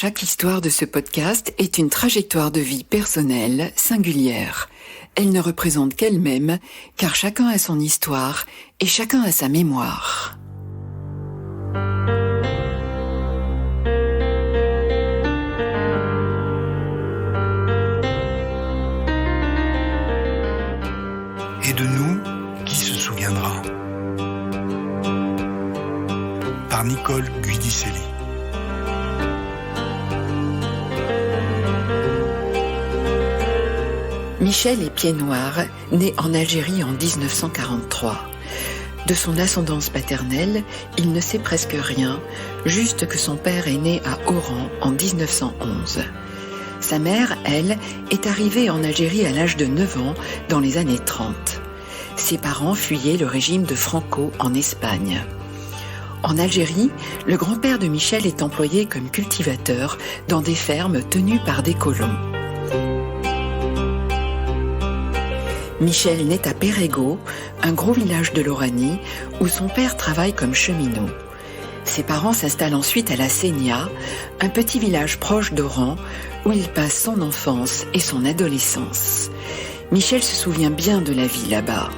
Chaque histoire de ce podcast est une trajectoire de vie personnelle, singulière. Elle ne représente qu'elle-même, car chacun a son histoire et chacun a sa mémoire. Et de nous, qui se souviendra? Par Nicole Guidicelli. Michel est pied noir, né en Algérie en 1943. De son ascendance paternelle, il ne sait presque rien, juste que son père est né à Oran en 1911. Sa mère, elle, est arrivée en Algérie à l'âge de 9 ans dans les années 30. Ses parents fuyaient le régime de Franco en Espagne. En Algérie, le grand-père de Michel est employé comme cultivateur dans des fermes tenues par des colons. Michel naît à Pérego, un gros village de l'Oranie, où son père travaille comme cheminot. Ses parents s'installent ensuite à La Sénia, un petit village proche d'Oran, où il passe son enfance et son adolescence. Michel se souvient bien de la vie là-bas.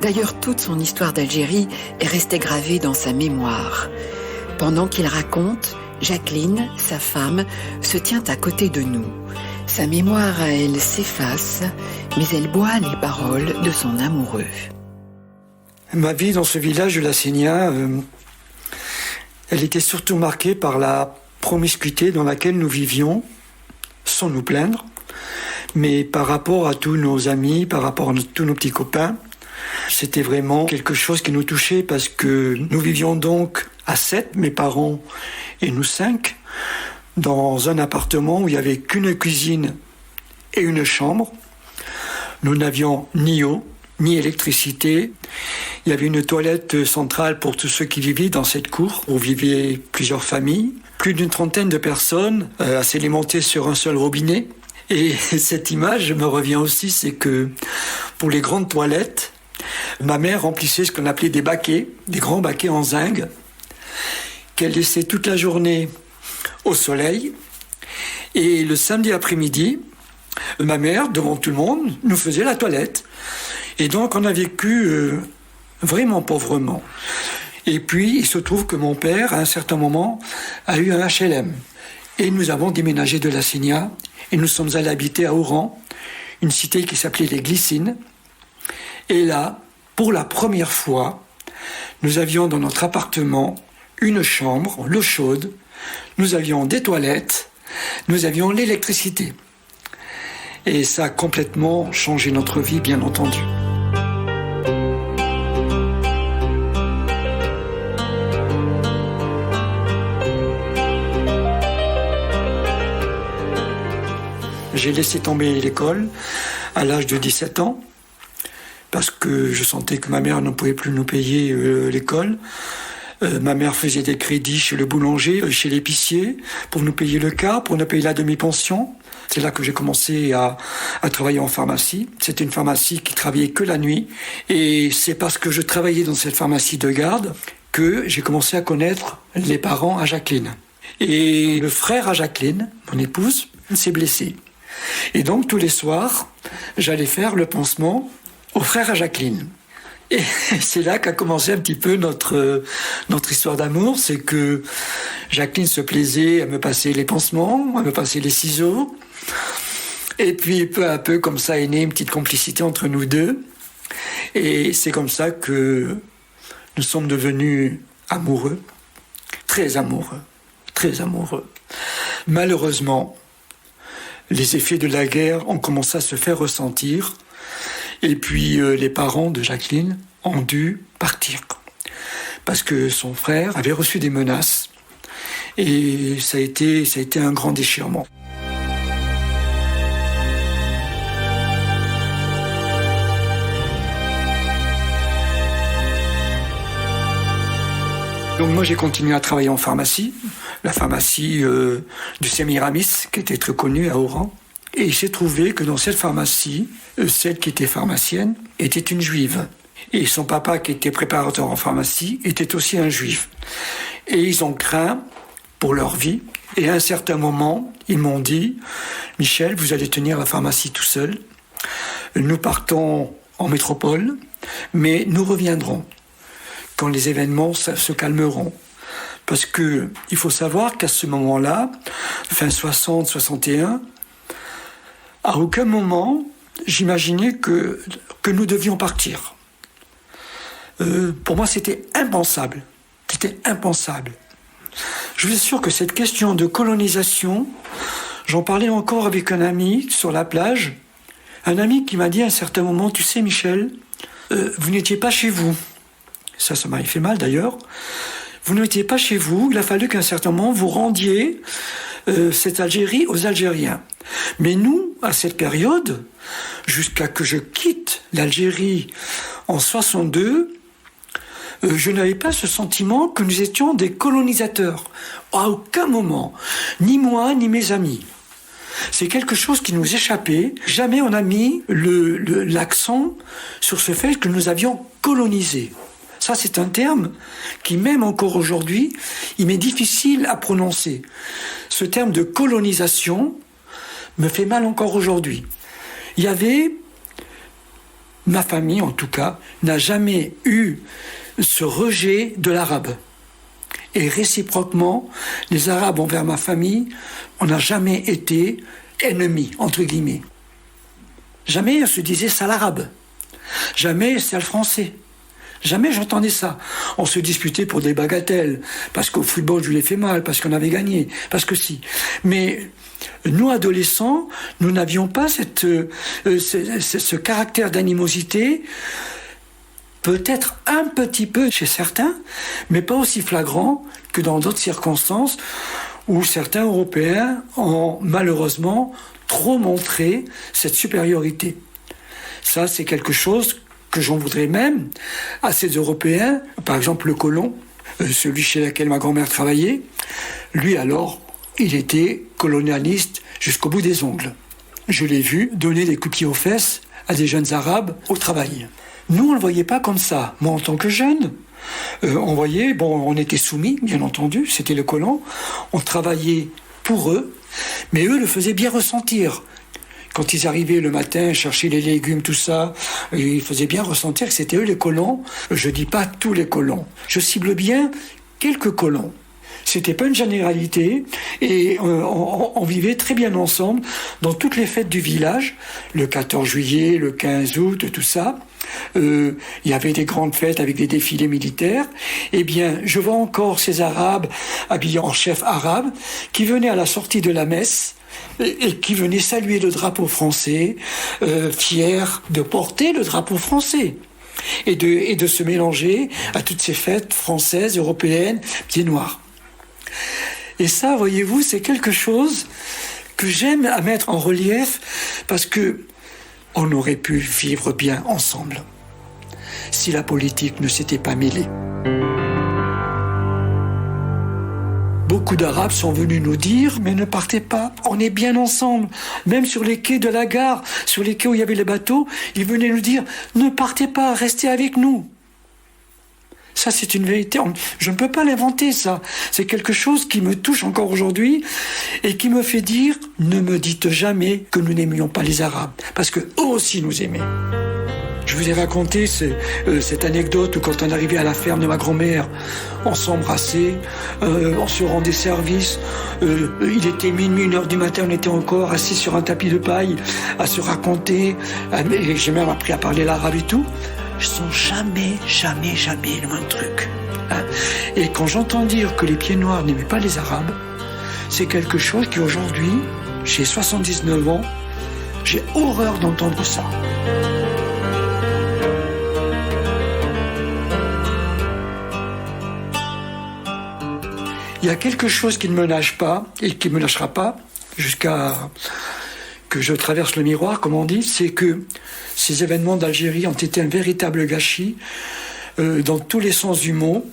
D'ailleurs, toute son histoire d'Algérie est restée gravée dans sa mémoire. Pendant qu'il raconte, Jacqueline, sa femme, se tient à côté de nous. Sa mémoire à elle s'efface, mais elle boit les paroles de son amoureux. Ma vie dans ce village de La Sénia, elle était surtout marquée par la promiscuité dans laquelle nous vivions, sans nous plaindre, mais par rapport à tous nos amis, par rapport à tous nos petits copains, c'était vraiment quelque chose qui nous touchait parce que nous vivions donc à 7, mes parents et nous 5, dans un appartement où il n'y avait qu'une cuisine et une chambre. Nous n'avions ni eau, ni électricité. Il y avait une toilette centrale pour tous ceux qui vivaient dans cette cour, où vivaient plusieurs familles. Plus d'une trentaine de personnes à s'alimenter sur un seul robinet. Et cette image me revient aussi, c'est que pour les grandes toilettes, ma mère remplissait ce qu'on appelait des baquets, des grands baquets en zinc, qu'elle laissait toute la journée au soleil. Et le samedi après-midi, ma mère, devant tout le monde, nous faisait la toilette. Et donc on a vécu vraiment pauvrement. Et puis il se trouve que mon père, à un certain moment, a eu un HLM. Et nous avons déménagé de La Sénia et nous sommes allés habiter à Oran, une cité qui s'appelait les Glycines. Et là, pour la première fois, nous avions dans notre appartement une chambre, l'eau chaude, nous avions des toilettes, nous avions l'électricité. Et ça a complètement changé notre vie, bien entendu. J'ai laissé tomber l'école à l'âge de 17 ans parce que je sentais que ma mère ne pouvait plus nous payer l'école. Ma mère faisait des crédits chez le boulanger, chez l'épicier, pour nous payer le cas, pour nous payer la demi-pension. C'est là que j'ai commencé à travailler en pharmacie. C'était une pharmacie qui travaillait que la nuit. Et c'est parce que je travaillais dans cette pharmacie de garde que j'ai commencé à connaître les parents à Jacqueline. Et le frère à Jacqueline, mon épouse, s'est blessé. Et donc tous les soirs, j'allais faire le pansement au frère à Jacqueline. Et c'est là qu'a commencé un petit peu notre histoire d'amour, c'est que Jacqueline se plaisait à me passer les pansements, à me passer les ciseaux. Et puis peu à peu, comme ça est née une petite complicité entre nous deux. Et c'est comme ça que nous sommes devenus amoureux, très amoureux, très amoureux. Malheureusement, les effets de la guerre ont commencé à se faire ressentir. Et puis les parents de Jacqueline ont dû partir parce que son frère avait reçu des menaces et ça a été un grand déchirement. Donc moi j'ai continué à travailler en pharmacie, la pharmacie du Sémiramis qui était très connue à Oran. Et il s'est trouvé que dans cette pharmacie, celle qui était pharmacienne était une juive. Et son papa, qui était préparateur en pharmacie, était aussi un juif. Et ils ont craint pour leur vie, Et à un certain moment, ils m'ont dit « Michel, vous allez tenir la pharmacie tout seul. Nous partons en métropole, mais nous reviendrons quand les événements se calmeront. » Parce que il faut savoir qu'à ce moment-là, fin 60, 61, à aucun moment, j'imaginais que nous devions partir. Pour moi, c'était impensable. C'était impensable. Je vous assure que cette question de colonisation, j'en parlais encore avec un ami sur la plage, un ami qui m'a dit à un certain moment, tu sais Michel, vous n'étiez pas chez vous. Ça m'avait fait mal d'ailleurs. Vous n'étiez pas chez vous, il a fallu qu'à un certain moment vous rendiez cette Algérie aux Algériens. Mais nous, à cette période, jusqu'à que je quitte l'Algérie en 62, je n'avais pas ce sentiment que nous étions des colonisateurs. À aucun moment, ni moi, ni mes amis. C'est quelque chose qui nous échappait. Jamais on a mis l'accent sur ce fait que nous avions colonisé. Ça, c'est un terme qui, même encore aujourd'hui, il m'est difficile à prononcer. Ce terme de colonisation me fait mal encore aujourd'hui. Il y avait, ma famille en tout cas, n'a jamais eu ce rejet de l'arabe. Et réciproquement, les Arabes envers ma famille, on n'a jamais été ennemis, entre guillemets. Jamais on se disait sale arabe. Jamais sale français. Jamais j'entendais ça. On se disputait pour des bagatelles, parce qu'au football je lui ai fait mal, parce qu'on avait gagné, parce que si. Mais nous, adolescents, nous n'avions pas ce caractère d'animosité, peut-être un petit peu chez certains, mais pas aussi flagrant que dans d'autres circonstances où certains Européens ont malheureusement trop montré cette supériorité. Ça, c'est quelque chose que j'en voudrais même à ces Européens, par exemple le colon, celui chez lequel ma grand-mère travaillait, lui alors, il était colonialiste jusqu'au bout des ongles. Je l'ai vu donner des coups de pied aux fesses à des jeunes Arabes au travail. Nous, on ne le voyait pas comme ça. Moi, en tant que jeune, on voyait, on était soumis, bien entendu, c'était le colon, on travaillait pour eux, mais eux le faisaient bien ressentir. Quand ils arrivaient le matin, chercher les légumes, tout ça, ils faisaient bien ressentir que c'était eux les colons. Je dis pas tous les colons. Je cible bien quelques colons. C'était pas une généralité et on vivait très bien ensemble dans toutes les fêtes du village, le 14 juillet, le 15 août, tout ça. Il y avait des grandes fêtes avec des défilés militaires. Eh bien, je vois encore ces Arabes habillés en chef arabe qui venaient à la sortie de la messe et qui venaient saluer le drapeau français, fiers de porter le drapeau français et de se mélanger à toutes ces fêtes françaises, européennes, pieds noirs. Et ça, voyez-vous, c'est quelque chose que j'aime à mettre en relief parce que on aurait pu vivre bien ensemble si la politique ne s'était pas mêlée. Beaucoup d'Arabes sont venus nous dire « Mais ne partez pas, on est bien ensemble. » Même sur les quais de la gare, sur les quais où il y avait les bateaux, ils venaient nous dire « Ne partez pas, restez avec nous. » Ça, c'est une vérité. Je ne peux pas l'inventer, ça. C'est quelque chose qui me touche encore aujourd'hui et qui me fait dire « Ne me dites jamais que nous n'aimions pas les Arabes, parce qu'eux aussi nous aimaient. » Je vous ai raconté cette anecdote où quand on arrivait à la ferme de ma grand-mère, on s'embrassait, on se rendait service. Il était minuit, 1h du matin, on était encore assis sur un tapis de paille à se raconter. Et j'ai même appris à parler l'arabe et tout. Je sens jamais le même truc. Hein. Et quand j'entends dire que les pieds noirs n'aimaient pas les Arabes, c'est quelque chose qui aujourd'hui, j'ai 79 ans, j'ai horreur d'entendre ça. Il y a quelque chose qui ne me lâche pas et qui ne me lâchera pas jusqu'à que je traverse le miroir, comme on dit, c'est que ces événements d'Algérie ont été un véritable gâchis dans tous les sens du mot.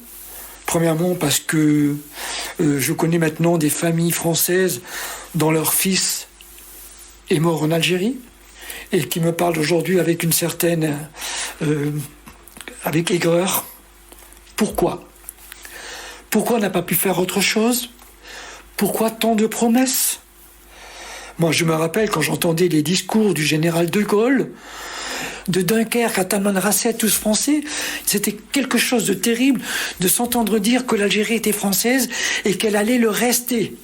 Premièrement parce que je connais maintenant des familles françaises dont leur fils est mort en Algérie et qui me parlent aujourd'hui avec une certaine... avec aigreur. Pourquoi on n'a pas pu faire autre chose ? Pourquoi tant de promesses? Moi, je me rappelle quand j'entendais les discours du général de Gaulle, de Dunkerque à Tamanrasset, tous français, c'était quelque chose de terrible de s'entendre dire que l'Algérie était française et qu'elle allait le rester.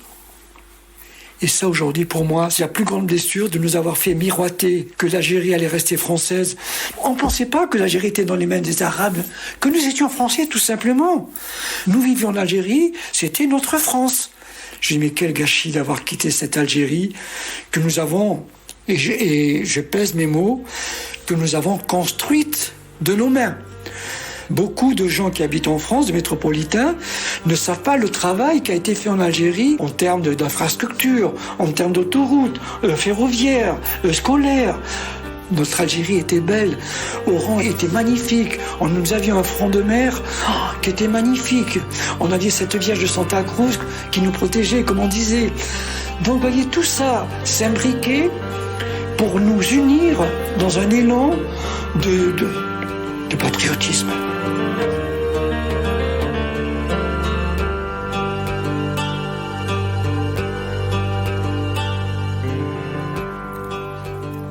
Et ça, aujourd'hui, pour moi, c'est la plus grande blessure de nous avoir fait miroiter que l'Algérie allait rester française. On ne pensait pas que l'Algérie était dans les mains des Arabes, que nous étions français, tout simplement. Nous vivions en Algérie, c'était notre France. Je dis, mais quel gâchis d'avoir quitté cette Algérie que nous avons, et je pèse mes mots, que nous avons construite de nos mains. Beaucoup de gens qui habitent en France, de métropolitains, ne savent pas le travail qui a été fait en Algérie en termes d'infrastructures, en termes d'autoroutes, ferroviaires, scolaires. Notre Algérie était belle, Oran était magnifique, nous avions un front de mer qui était magnifique. On avait cette Vierge de Santa Cruz qui nous protégeait, comme on disait. Donc, vous voyez, tout ça s'imbriquait pour nous unir dans un élan de patriotisme.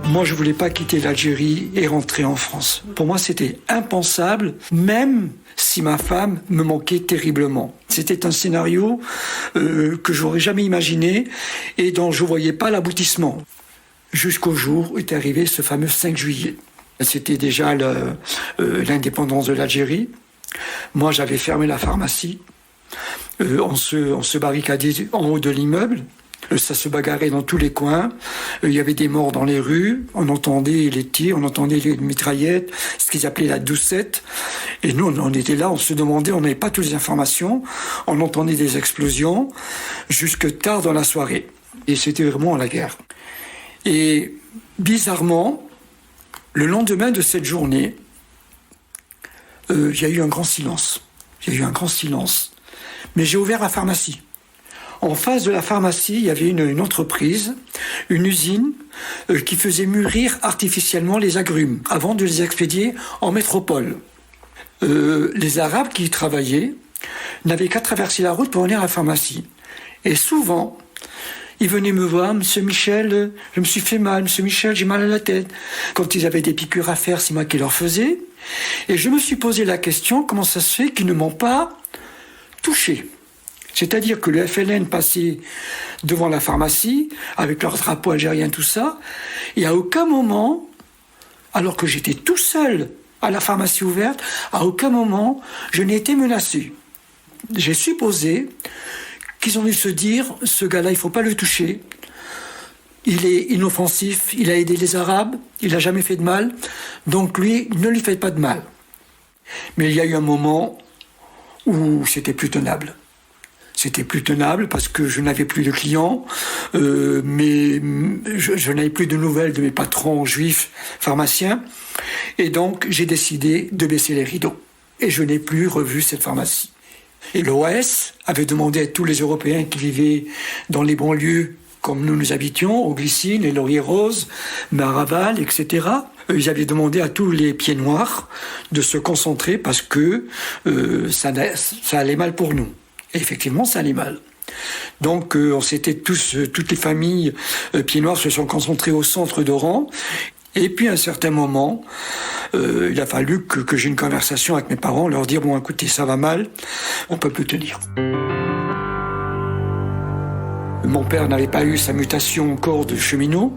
Moi, je voulais pas quitter l'Algérie et rentrer en France. Pour moi, c'était impensable, même si ma femme me manquait terriblement. C'était un scénario que j'aurais jamais imaginé et dont je voyais pas l'aboutissement. Jusqu'au jour où est arrivé ce fameux 5 juillet. C'était déjà l'indépendance de l'Algérie. Moi, j'avais fermé la pharmacie. On se barricadait en haut de l'immeuble. Ça se bagarrait dans tous les coins. Il y avait des morts dans les rues. On entendait les tirs, on entendait les mitraillettes, ce qu'ils appelaient la doucette. Et nous, on était là, on se demandait, on n'avait pas toutes les informations. On entendait des explosions jusque tard dans la soirée. Et c'était vraiment la guerre. Et bizarrement, le lendemain de cette journée, il y a eu un grand silence. Il y a eu un grand silence. Mais j'ai ouvert la pharmacie. En face de la pharmacie, il y avait une entreprise, une usine, qui faisait mûrir artificiellement les agrumes avant de les expédier en métropole. Les Arabes qui y travaillaient n'avaient qu'à traverser la route pour venir à la pharmacie. Et souvent, ils venaient me voir, « Monsieur Michel, je me suis fait mal, Monsieur Michel, j'ai mal à la tête. » Quand ils avaient des piqûres à faire, c'est moi qui leur faisais. Et je me suis posé la question, comment ça se fait qu'ils ne m'ont pas touché ? C'est-à-dire que le FLN passait devant la pharmacie, avec leur drapeau algérien, tout ça, et à aucun moment, alors que j'étais tout seul à la pharmacie ouverte, à aucun moment, je n'ai été menacé. J'ai supposé qu'ils ont dû se dire, ce gars-là, il ne faut pas le toucher. Il est inoffensif, il a aidé les Arabes, il n'a jamais fait de mal, donc lui, ne lui faites pas de mal. Mais il y a eu un moment où c'était plus tenable. C'était plus tenable parce que je n'avais plus de clients, mais je n'avais plus de nouvelles de mes patrons juifs pharmaciens. Et donc, j'ai décidé de baisser les rideaux. Et je n'ai plus revu cette pharmacie. Et l'OAS avait demandé à tous les Européens qui vivaient dans les banlieues, comme nous habitions, au Glycines, les Lauriers-Roses, Maraval, etc. Ils avaient demandé à tous les pieds noirs de se concentrer parce que ça allait mal pour nous. Et effectivement, ça allait mal. Donc, on s'était toutes les familles pieds noirs se sont concentrées au centre d'Oran. Et puis, à un certain moment, il a fallu que j'ai une conversation avec mes parents, leur dire, bon, écoutez, ça va mal, on peut plus tenir. Mon père n'avait pas eu sa mutation encore de cheminot.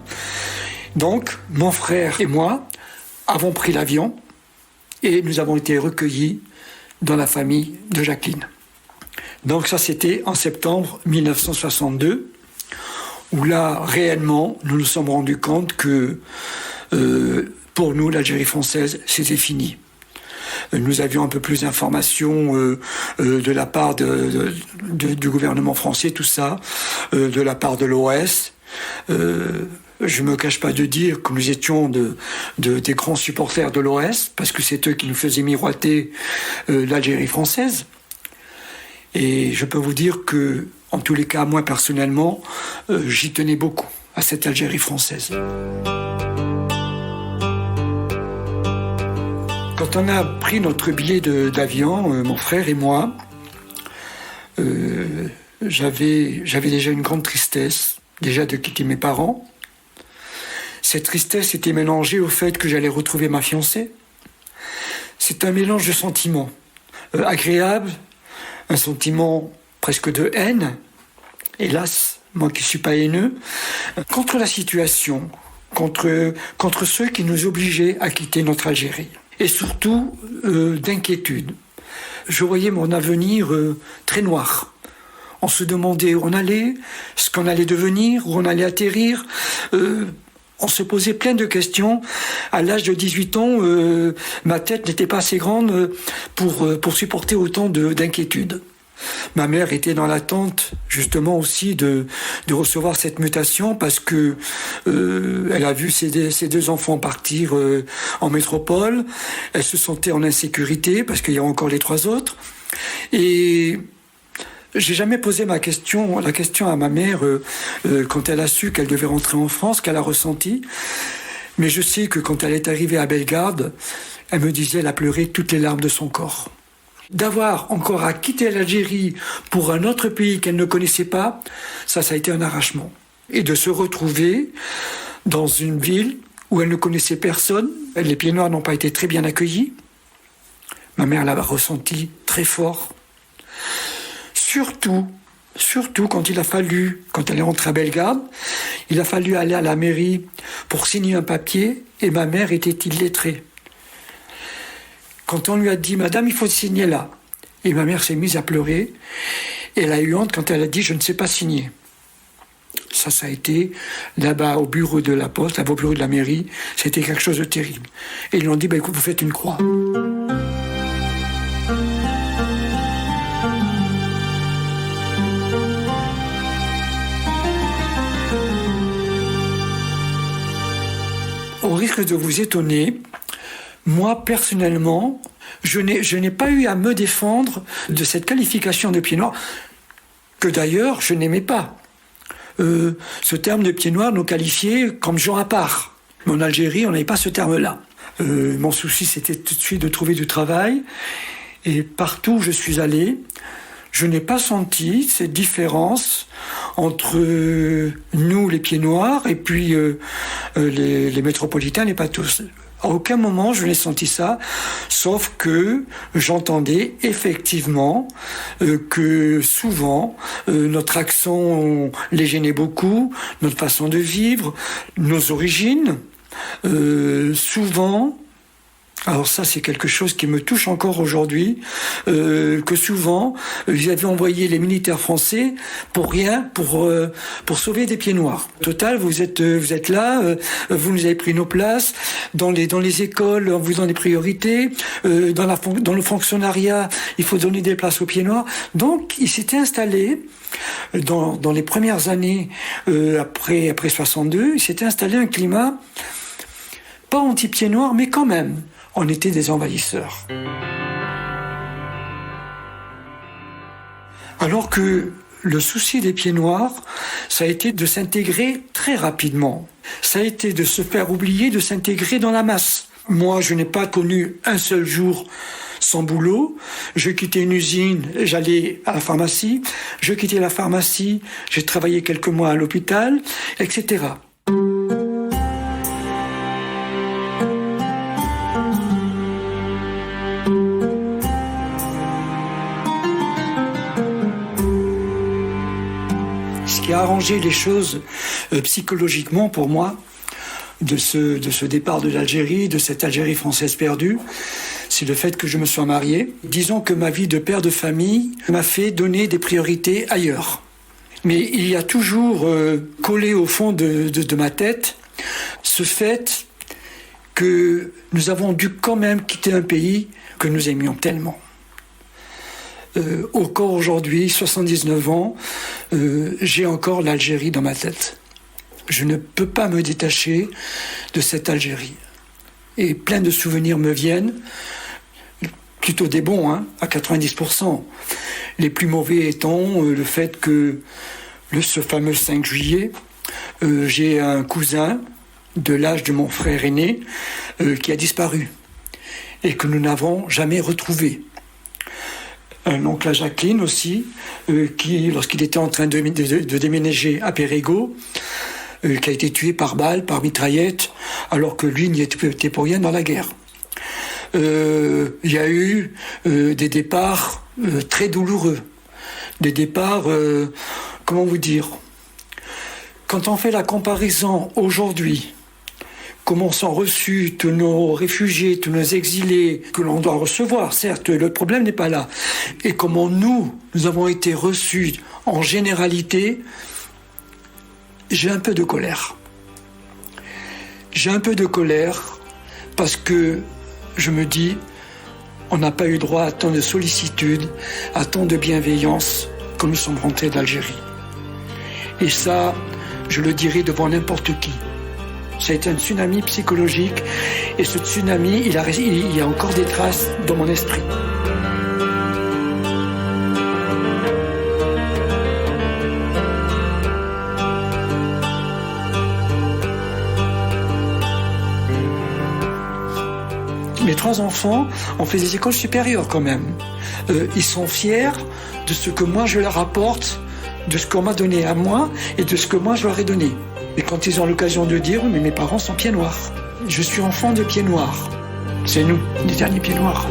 Donc, mon frère et moi avons pris l'avion et nous avons été recueillis dans la famille de Jacqueline. Donc ça, c'était en septembre 1962, où là, réellement, nous nous sommes rendus compte que, pour nous, l'Algérie française, c'était fini. Nous avions un peu plus d'informations de la part du gouvernement français, tout ça, de la part de l'OAS. Je ne me cache pas de dire que nous étions des grands supporters de l'OAS, parce que c'est eux qui nous faisaient miroiter l'Algérie française. Et je peux vous dire que, en tous les cas, moi personnellement, j'y tenais beaucoup à cette Algérie française. Quand on a pris notre billet d'avion, mon frère et moi, j'avais déjà une grande tristesse, déjà de quitter mes parents. Cette tristesse était mélangée au fait que j'allais retrouver ma fiancée. C'est un mélange de sentiments agréables, un sentiment presque de haine, hélas, moi qui ne suis pas haineux, contre la situation, contre ceux qui nous obligeaient à quitter notre Algérie. Et surtout d'inquiétude. Je voyais mon avenir très noir. On se demandait où on allait, ce qu'on allait devenir, où on allait atterrir. On se posait plein de questions. À l'âge de 18 ans, ma tête n'était pas assez grande pour supporter autant d'inquiétudes. Ma mère était dans l'attente justement aussi de recevoir cette mutation parce que elle a vu ses deux enfants partir en métropole. Elle se sentait en insécurité parce qu'il y a encore les 3 autres. Et j'ai jamais posé la question à ma mère quand elle a su qu'elle devait rentrer en France, qu'elle a ressenti. Mais je sais que quand elle est arrivée à Bellegarde, elle me disait, elle a pleuré toutes les larmes de son corps. D'avoir encore à quitter l'Algérie pour un autre pays qu'elle ne connaissait pas, ça a été un arrachement. Et de se retrouver dans une ville où elle ne connaissait personne, les pieds noirs n'ont pas été très bien accueillis. Ma mère l'a ressenti très fort. Surtout quand elle est rentrée à Bellegarde, il a fallu aller à la mairie pour signer un papier et ma mère était illettrée. Quand on lui a dit « Madame, il faut signer là », et ma mère s'est mise à pleurer, et elle a eu honte quand elle a dit « Je ne sais pas signer ». Ça a été là-bas au bureau de la poste, là-bas au bureau de la mairie, c'était quelque chose de terrible. Et ils lui ont dit « Écoute, vous faites une croix ». Au risque de vous étonner, moi, personnellement, je n'ai pas eu à me défendre de cette qualification de pied noir, que d'ailleurs, je n'aimais pas. Ce terme de pied noir nous qualifiait comme gens à part. Mais en Algérie, on n'avait pas ce terme-là. Mon souci, c'était tout de suite de trouver du travail. Et partout où je suis allé, je n'ai pas senti cette différence entre nous, les pieds noirs, et puis les métropolitains, les pas tous. À aucun moment je n'ai senti ça, sauf que j'entendais effectivement que souvent notre accent les gênait beaucoup, notre façon de vivre, nos origines, souvent. Alors ça, c'est quelque chose qui me touche encore aujourd'hui, que souvent, ils avaient envoyé les militaires français pour rien, pour sauver des pieds noirs. Au total, vous êtes là, vous nous avez pris nos places, dans les écoles, on vous donne des priorités, dans le fonctionnariat, il faut donner des places aux pieds noirs. Donc, ils s'étaient installés, dans les premières années, après 62, il s'était installé un climat, pas anti-pieds noirs, mais quand même. On était des envahisseurs. Alors que le souci des pieds noirs, ça a été de s'intégrer très rapidement. Ça a été de se faire oublier, de s'intégrer dans la masse. Moi, je n'ai pas connu un seul jour sans boulot. Je quittais une usine, j'allais à la pharmacie. Je quittais la pharmacie, j'ai travaillé quelques mois à l'hôpital, etc. Qui a arrangé les choses psychologiquement pour moi de ce départ de l'Algérie, de cette Algérie française perdue, c'est le fait que je me sois marié. Disons que ma vie de père de famille m'a fait donner des priorités ailleurs. Mais il y a toujours collé au fond de ma tête ce fait que nous avons dû quand même quitter un pays que nous aimions tellement. Encore aujourd'hui, 79 ans, j'ai encore l'Algérie dans ma tête. Je ne peux pas me détacher de cette Algérie. Et plein de souvenirs me viennent, plutôt des bons, à 90%. Les plus mauvais étant le fait que ce fameux 5 juillet, j'ai un cousin de l'âge de mon frère aîné qui a disparu et que nous n'avons jamais retrouvé. un oncle à Jacqueline aussi, qui, lorsqu'il était en train de déménager à Périgueux, qui a été tué par balle, par mitraillette, alors que lui n'y était pour rien dans la guerre. Il y a eu des départs très douloureux. Des départs, comment vous dire, quand on fait la comparaison aujourd'hui, comment sont reçus tous nos réfugiés, tous nos exilés, que l'on doit recevoir, certes, le problème n'est pas là, et comment nous avons été reçus en généralité, j'ai un peu de colère. J'ai un peu de colère parce que je me dis, on n'a pas eu droit à tant de sollicitude, à tant de bienveillance quand nous sommes rentrés d'Algérie. Et ça, je le dirai devant n'importe qui. Ça a été un tsunami psychologique, et ce tsunami, il y a encore des traces dans mon esprit. Mes 3 enfants ont fait des écoles supérieures quand même. Ils sont fiers de ce que moi je leur apporte, de ce qu'on m'a donné à moi et de ce que moi je leur ai donné. Et quand ils ont l'occasion de dire « mais mes parents sont pieds noirs ». Je suis enfant de pieds noirs. C'est nous, les derniers pieds noirs.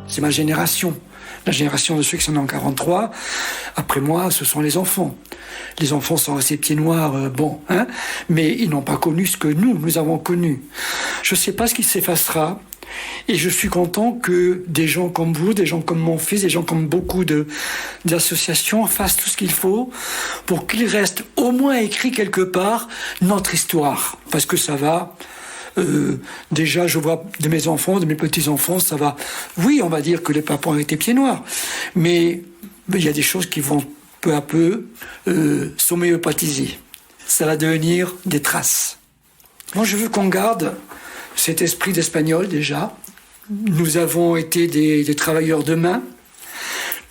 C'est ma génération, la génération de ceux qui sont en 43. Après moi, ce sont les enfants. Les enfants sont restés pieds noirs, mais ils n'ont pas connu ce que nous avons connu. Je ne sais pas ce qui s'effacera, et je suis content que des gens comme vous, des gens comme mon fils, des gens comme beaucoup d'associations fassent tout ce qu'il faut pour qu'il reste au moins écrit quelque part notre histoire. Parce que ça va... déjà, je vois de mes enfants, de mes petits-enfants, ça va. Oui, on va dire que les papas ont été pieds noirs, mais il y a des choses qui vont peu à peu s'homéopathiser. Ça va devenir des traces. Moi, je veux qu'on garde cet esprit d'Espagnol déjà. Nous avons été des travailleurs de main,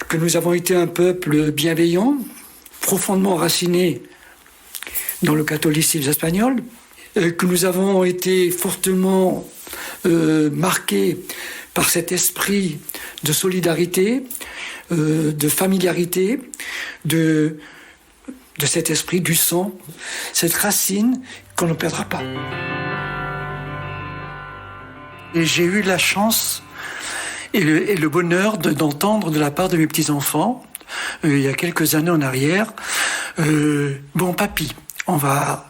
que nous avons été un peuple bienveillant, profondément enraciné dans le catholicisme espagnol, que nous avons été fortement marqués par cet esprit de solidarité, de familiarité, de cet esprit du sang, cette racine qu'on ne perdra pas. Et j'ai eu la chance et le bonheur d'entendre de la part de mes petits-enfants, il y a quelques années en arrière, bon papy, on va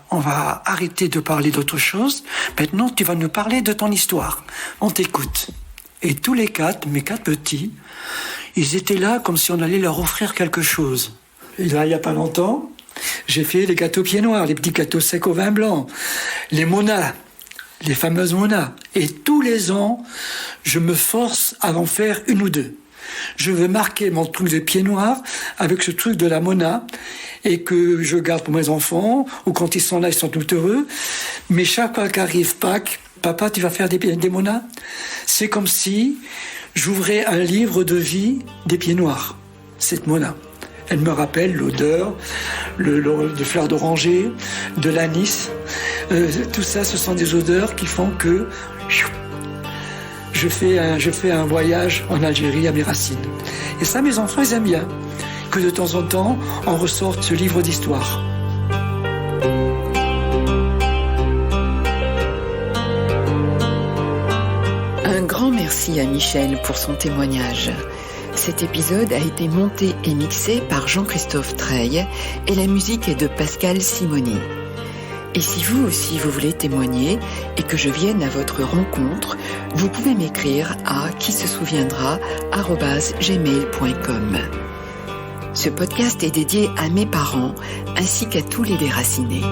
arrêter de parler d'autre chose. Maintenant, tu vas nous parler de ton histoire. On t'écoute. Et tous les 4, mes 4 petits, ils étaient là comme si on allait leur offrir quelque chose. Et là, il n'y a pas longtemps, j'ai fait les gâteaux pieds noirs, les petits gâteaux secs au vin blanc, les monas, les fameuses monas. Et tous les ans, je me force à en faire 1 ou 2. Je veux marquer mon truc de pieds noirs avec ce truc de la mona, et que je garde pour mes enfants, ou quand ils sont là, ils sont tout heureux. Mais chaque fois qu'arrive Pâques, papa, tu vas faire des monas? C'est comme si j'ouvrais un livre de vie des pieds noirs, cette mona. Elle me rappelle l'odeur de fleurs d'oranger, de l'anis. Tout ça, ce sont des odeurs qui font que je fais un voyage en Algérie à mes racines. Et ça, mes enfants, ils aiment bien que de temps en temps, on ressorte ce livre d'histoire. Un grand merci à Michel pour son témoignage. Cet épisode a été monté et mixé par Jean-Christophe Treille et la musique est de Pascal Simoni. Et si vous aussi vous voulez témoigner et que je vienne à votre rencontre, vous pouvez m'écrire à quisesoutiendra@gmail.com. Ce podcast est dédié à mes parents ainsi qu'à tous les déracinés.